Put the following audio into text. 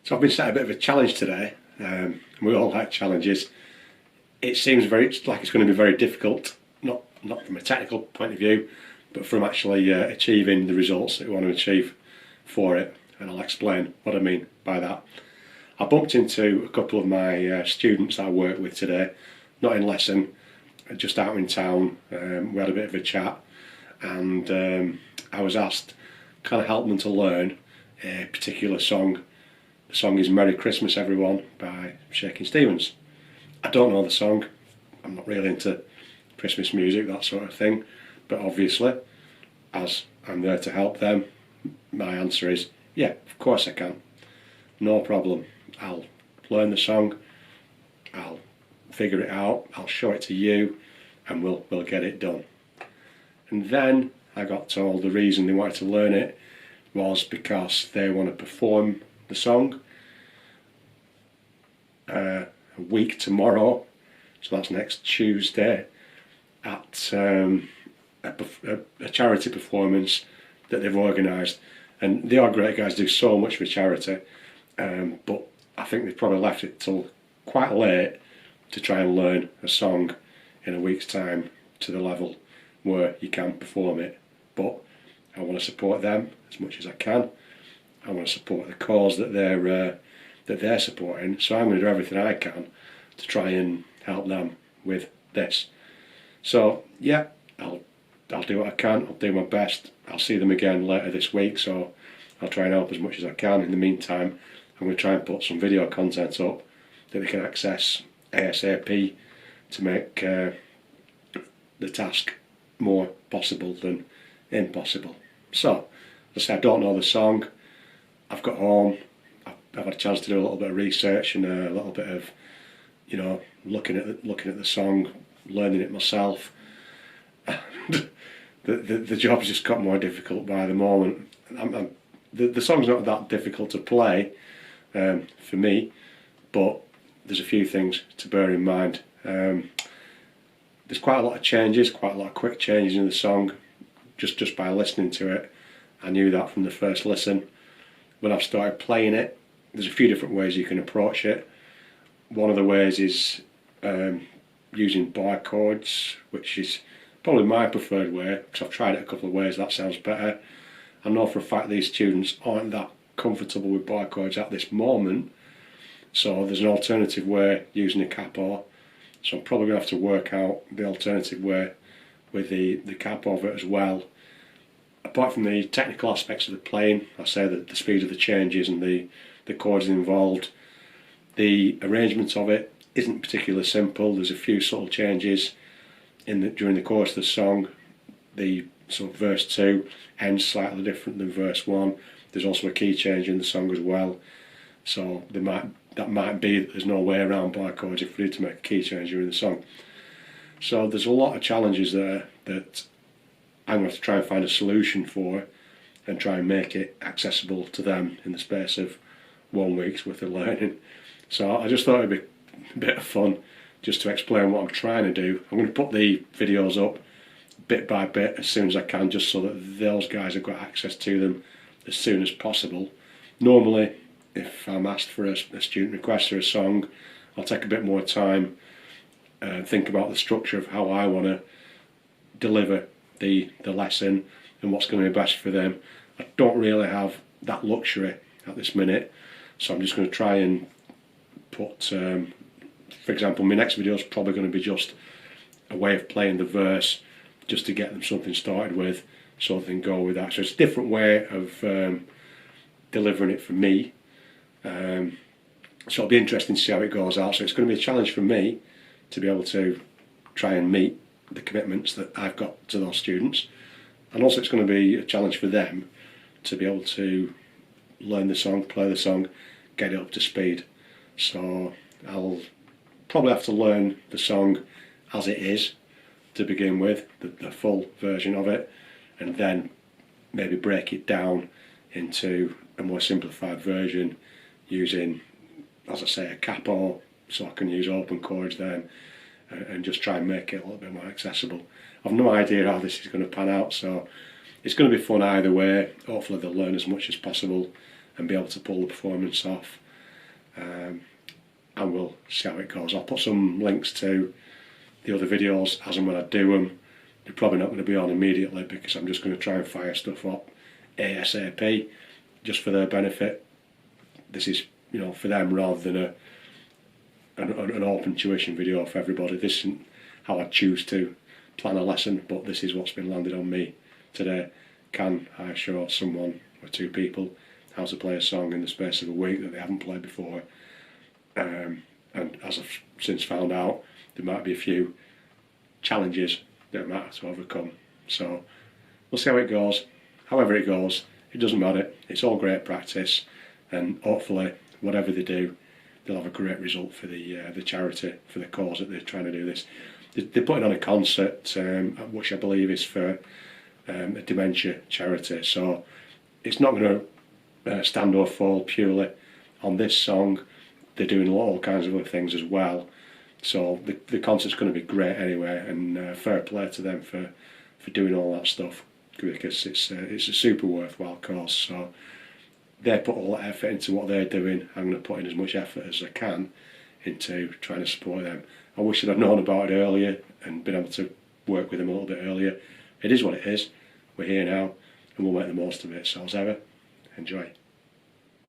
So I've been set a bit of a challenge today. We all like challenges. It seems like it's going to be very difficult, not from a technical point of view, but from actually achieving the results that we want to achieve for it. And I'll explain what I mean by that. I bumped into a couple of my students that I work with today, not in lesson, just out in town. We had a bit of a chat, and I was asked, can I help them to learn a particular song? The song is Merry Christmas Everyone by Shakin. I don't know the song. I'm not really into Christmas music, that sort of thing, but obviously, as I'm there to help them, my answer is, yeah, of course I can. No problem. I'll learn the song, I'll figure it out, I'll show it to you, and we'll get it done. And then I got told the reason they wanted to learn it was because they want to perform the song a week tomorrow, so that's next Tuesday, at a charity performance that they've organised. And they are great guys, do so much for charity, but I think they've probably left it till quite late to try and learn a song in a week's time to the level where you can perform it. But I want to support them as much as I can. I want to support the cause that they're supporting, so I'm going to do everything I can to try and help them with this. So yeah, I'll do what I can. I'll do my best. I'll see them again later this week, so I'll try and help as much as I can. In the meantime, I'm going to try and put some video content up that they can access ASAP to make the task more possible than impossible. So, as I say, I don't know the song. I've got home, I've had a chance to do a little bit of research and a little bit of, looking at the song, learning it myself. The job's just got more difficult by the moment. The song's not that difficult to play for me, but there's a few things to bear in mind. There's quite a lot of changes, quite a lot of quick changes in the song. Just by listening to it, I knew that from the first listen. When I've started playing it, there's a few different ways you can approach it. One of the ways is using Barre Chords, which is probably my preferred way, because I've tried it a couple of ways. That sounds better. I know for a fact these students aren't that comfortable with Barre Chords at this moment, so there's an alternative way using a Capo. So I'm probably going to have to work out the alternative way with the Capo of it as well. Apart from the technical aspects of the playing, I say that the speed of the changes and the chords involved, the arrangement of it isn't particularly simple. There's a few subtle changes during the course of the song. The sort of verse 2 ends slightly different than verse 1. There's also a key change in the song as well. So that might be that there's no way around Barre Chords if we need to make a key change during the song. So there's a lot of challenges there that I'm going to have to try and find a solution for and try and make it accessible to them in the space of 1 week's worth of learning. So I just thought it'd be a bit of fun just to explain what I'm trying to do. I'm going to put the videos up bit by bit as soon as I can, just so that those guys have got access to them as soon as possible. Normally, if I'm asked for a student request for a song, I'll take a bit more time and think about the structure of how I want to deliver the lesson and what's going to be best for them. I don't really have that luxury at this minute, so I'm just going to try and put, for example, my next video is probably going to be just a way of playing the verse, just to get them something started with, so they can go with that. So it's a different way of delivering it for me. So it'll be interesting to see how it goes out. So it's going to be a challenge for me to be able to try and meet the commitments that I've got to those students, and also it's going to be a challenge for them to be able to learn the song, play the song, get it up to speed. So I'll probably have to learn the song as it is to begin with, the full version of it, and then maybe break it down into a more simplified version using, as I say, a Capo, so I can use open chords then, and just try and make it a little bit more accessible. I've no idea how this is going to pan out, so it's going to be fun either way. Hopefully they'll learn as much as possible and be able to pull the performance off. and we'll see how it goes. I'll put some links to the other videos as and when I do them. They're probably not going to be on immediately because I'm just going to try and fire stuff up ASAP, just for their benefit. This is, you know, for them rather than an open tuition video for everybody. This isn't how I choose to plan a lesson, but this is what's been landed on me today. Can I show someone or two people how to play a song in the space of a week that they haven't played before? And as I've since found out, there might be a few challenges that I might have to overcome. So we'll see how it goes. However it goes, it doesn't matter. It's all great practice, and hopefully whatever they do, they'll have a great result for the charity, for the cause that they're trying to do this. They're putting on a concert, which I believe is for a dementia charity. So it's not going to stand or fall purely on this song. They're doing all kinds of other things as well. So the concert's going to be great anyway, and fair play to them for doing all that stuff, because it's a super worthwhile cause. So they put all that effort into what they're doing. I'm going to put in as much effort as I can into trying to support them. I wish I'd known about it earlier and been able to work with them a little bit earlier. It is what it is. We're here now, and we'll make the most of it. So as ever, enjoy.